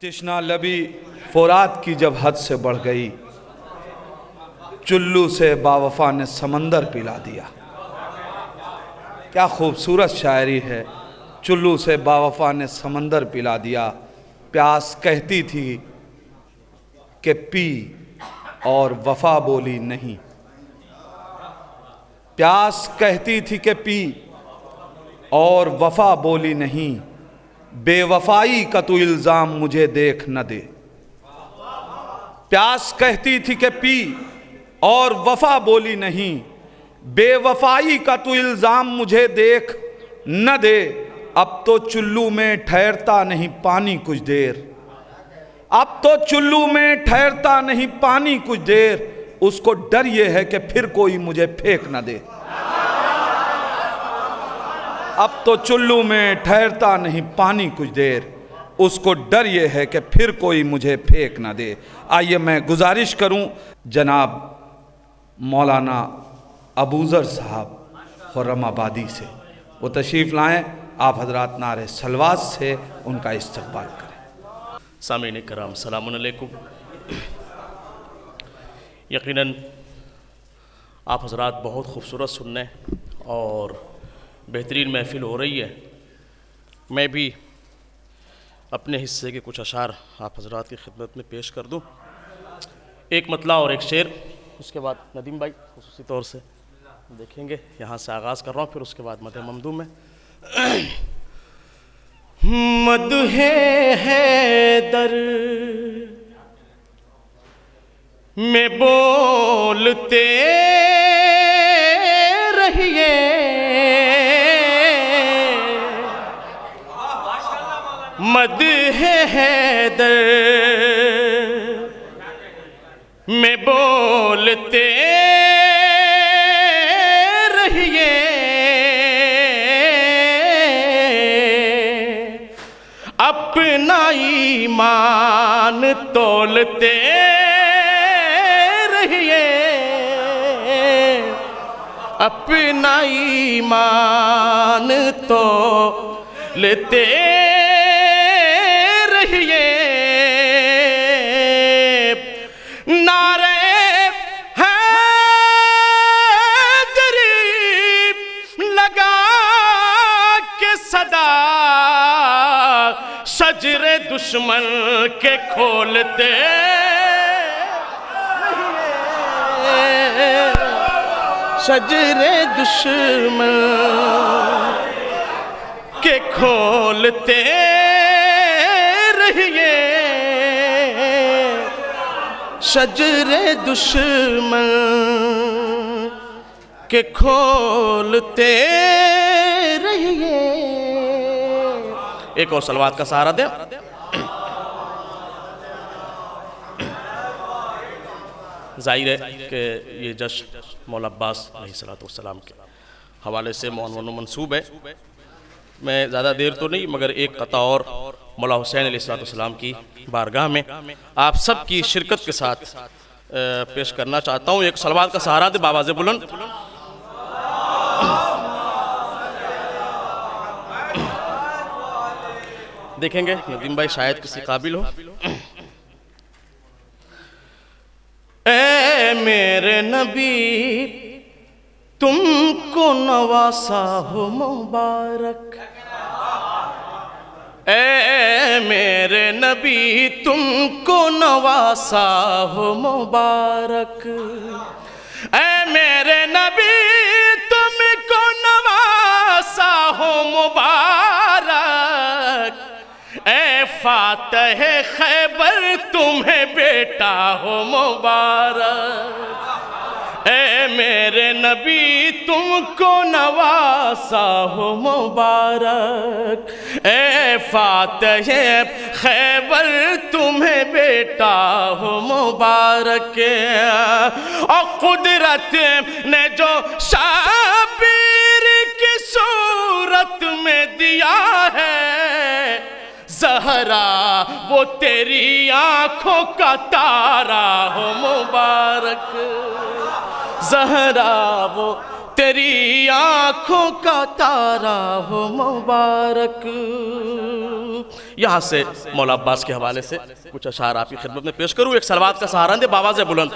تشنا لبی فرات کی جب حد سے بڑھ گئی، چلو سے باوفا نے سمندر پلا دیا۔ کیا خوبصورت شاعری ہے۔ چلو سے باوفا نے سمندر پلا دیا، پیاس کہتی تھی کہ پی اور وفا بولی نہیں۔ پیاس کہتی تھی کہ پی اور وفا بولی نہیں، بے وفائی کا تو الزام مجھے دیکھ نہ دے۔ پیاس کہتی تھی کہ پی اور وفا بولی نہیں، بے وفائی کا تو الزام مجھے دیکھ نہ دے۔ اب تو چلو میں ٹھہرتا نہیں پانی کچھ دیر، اب تو چلو میں ٹھہرتا نہیں پانی کچھ دیر، اس کو ڈر یہ ہے کہ پھر کوئی مجھے پھینک نہ دے۔ اب تو چلو میں ٹھہرتا نہیں پانی کچھ دیر، اس کو ڈر یہ ہے کہ پھر کوئی مجھے پھینک نہ دے۔ آئیے میں گزارش کروں جناب مولانا ابوذر صاحب خرم آبادی سے، وہ تشریف لائیں، آپ حضرات نعرہ صلوات سے ان کا استقبال کریں۔ سامعین کرام السلام علیکم۔ یقیناً آپ حضرات بہت خوبصورت سننے اور بہترین محفل ہو رہی ہے۔ میں بھی اپنے حصے کے کچھ اشعار آپ حضرات کی خدمت میں پیش کر دوں، ایک مطلع اور ایک شعر، اس کے بعد ندیم بھائی خصوصی طور سے دیکھیں گے، یہاں سے آغاز کر رہا ہوں، پھر اس کے بعد مدح ممدوح میں۔ مدح حیدر میں بولتے رہیے، مدح حیدر میں بولتے رہیے، اپنا ایمان تولتے رہیے، اپنا ایمان تولتے رہیے۔ نعرہ حیدری لگا کے صدا شجر دشمن کے کھولتے رہیے، شجر دشمن کے کھولتے رہیے، شجر دشمن کے کھولتے رہیے۔ ایک اور صلوات کا سہارا دیں۔ ظاہر ہے کہ یہ جشن مولا عباس علیہ السلام کے حوالے سے معنون و منصوب ہے۔ میں زیادہ دیر تو نہیں مگر ایک قطعہ اور مولا حسین علیہ السلام کی بارگاہ میں آپ سب کی شرکت کے ساتھ پیش کرنا چاہتا ہوں۔ ایک صلوات کا سہارا دے بآواز بلند۔ دیکھیں گے ندیم بھائی شاید کسی قابل ہو۔ اے میرے نبی تم کو نواسا ہو مبارک، اے میرے نبی تم کو نواسا ہو مبارک، اے میرے نبی تم کو نواسا ہو مبارک، اے فاتح خیبر تمہیں بیٹا ہو مبارک، اے میرے نبی تم کو نواسا ہو مبارک، اے فاتح خیبر تمہیں بیٹا ہو مبارک، اور قدرت نے جو شابیر کی صورت میں دیا ہے، زہرا وہ تیری آنکھوں کا تارا ہو مبارک، زہرا وہ تیری آنکھوں کا تارا ہو مبارک۔ یہاں سے مولا عباس کے حوالے سے کچھ اشعار آپ کی خدمت میں پیش کروں. ایک صلوات کا سہارا دے باواز بلند.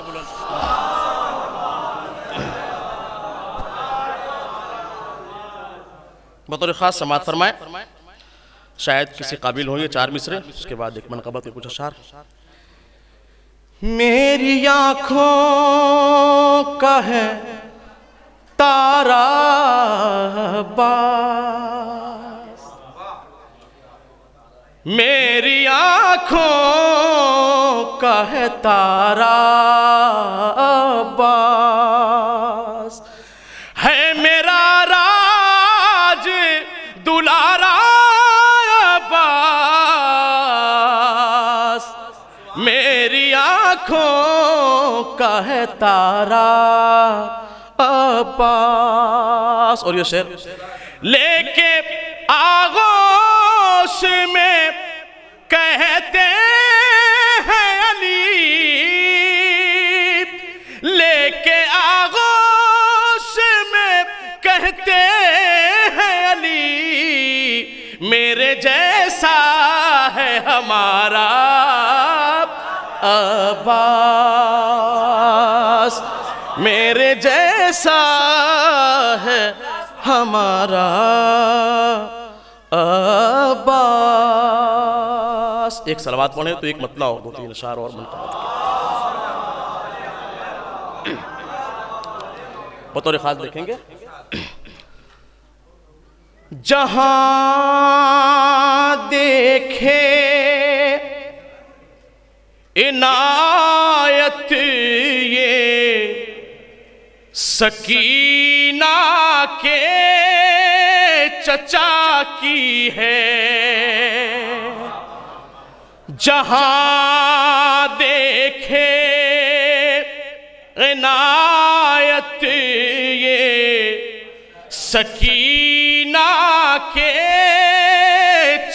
بطور خاص سماعت فرمائیں. شاید کسی قابل ہوں یہ 4 مصرے، اس کے بعد ایک منقبت کے کچھ اشعار. میری آنکھوں کا ہے تارا عباس، میری آنکھوں کا ہے تارا عباس، ہے میرا راج دلارا عباس، میری آنکھوں کا ہے تارا عباس. اور یہ شعر لے کے آغوش میں کہتے ہیں علی، لے کے آغوش میں کہتے ہیں علی، میرے جیسا ہے ہمارا عباس، میرے جیسا ہے ہمارا عباس. ایک صلوات پڑھیں تو ایک مطلع ہو، 2-3 اشعار اور منقبت کے. بطور خاص دیکھیں گے. جہاں دیکھے عنایت یہ سکینہ کے چچا کی ہے، جہاں دیکھے عنایت یہ سکینہ کے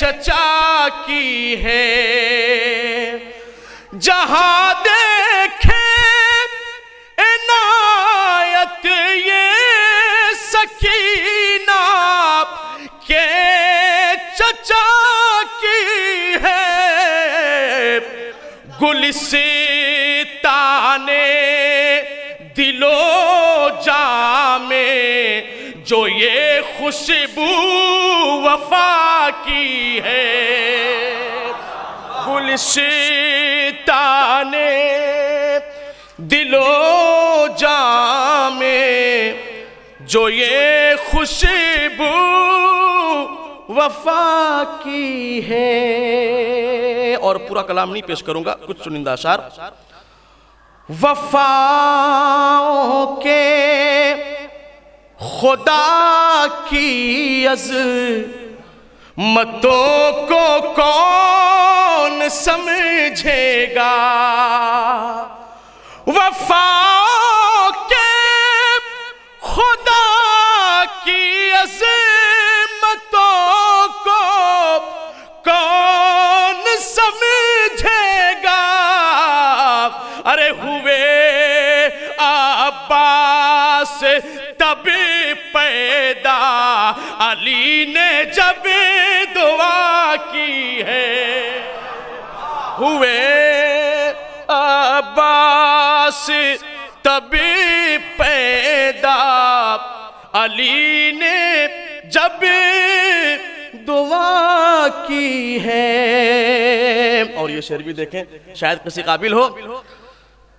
چچا کی ہے، جہاں دیکھے عنایت یہ سکینہ کے چچا کی ہے، گلستان دل و جاں میں جو یہ خوشبو وفا کی ہے، گلستان دل و جاں میں جو یہ خوشبو وفا کی ہے. اور پورا کلام نہیں پیش کروں گا، کچھ چنندہ اشعار. وفاؤں کے خدا کی عظمتوں کو کون سمجھے گا، وفاؤں کے خدا کی عظمتوں کو کون سمجھے گا. ارے ہوئے عباس تب پیدا علی نے جب دعا کی ہے، ہوئے عباس تب پیدا علی نے جب دعا کی ہے. اور یہ شعر بھی دیکھیں، شاید کسی قابل ہو.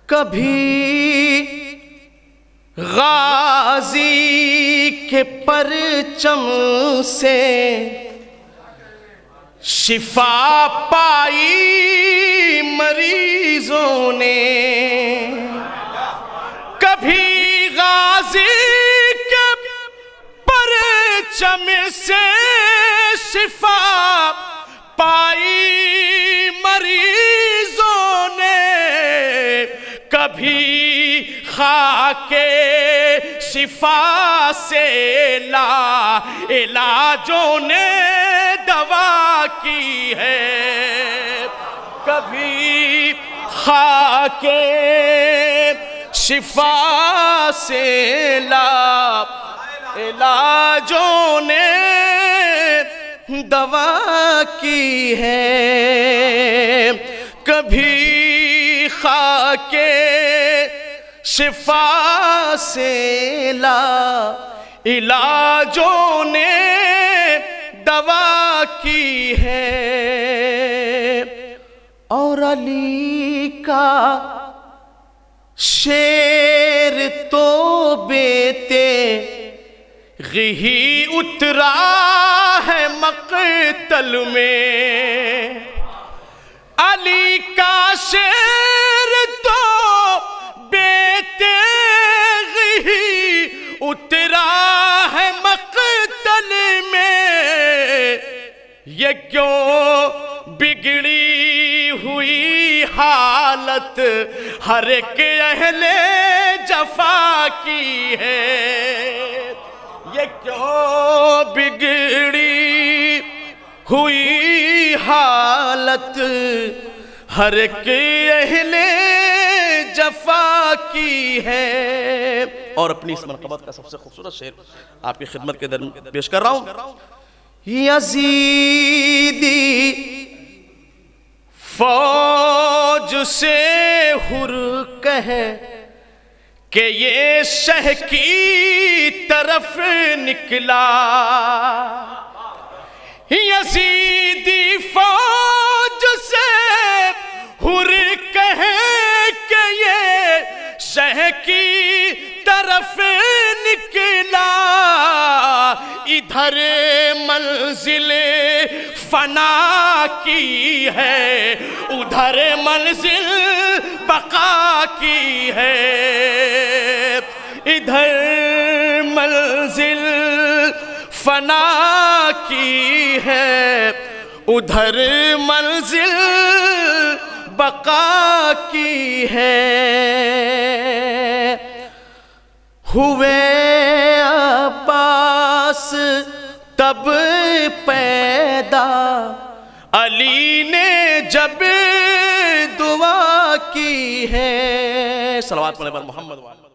کبھی غازی کے پرچم سے شفا پائی مریضوں نے، کبھی غازی کے پرچم سے شفا پائی مریضوں نے، کبھی خاک شفا سے لا علاجوں نے دوا کی ہے، کبھی خاک شفا سے لا علاجوں نے دوا کی ہے، کبھی خاک شفا سے لا علاجوں نے دوا کی ہے، اور علی کا شیر تو بیتے غی اترا ہے مقتل میں، علی کا شیر تو بیتے غی اترا ہے مقتل میں، یہ کیوں بگڑی ہوئی حالت ہر ایک اہل جفا کی ہے، یہ کیوں بگڑی ہوئی حالت ہر ایک اہل جفا کی ہے۔ اور اپنی اس منقبت کا سب سے خوبصورت شعر آپ کی خدمت کے درمیان پیش کر رہا ہوں۔ یزیدی فوج سے ہر کہے کہ یہ شہ کی طرف نکلا، یزیدی فوج سے ہر کہے کہ یہ شہ کی طرف نکلا، ادھر منزل فنا کی ہے، ادھر منزل بقا کی ہے، ادھر منزل فنا کی ہے، ادھر منزل بقا کی ہے۔ ہوئے عباس تب پیدا علی نے جب دعا کی ہے، صلوات پڑھیں پر محمد والے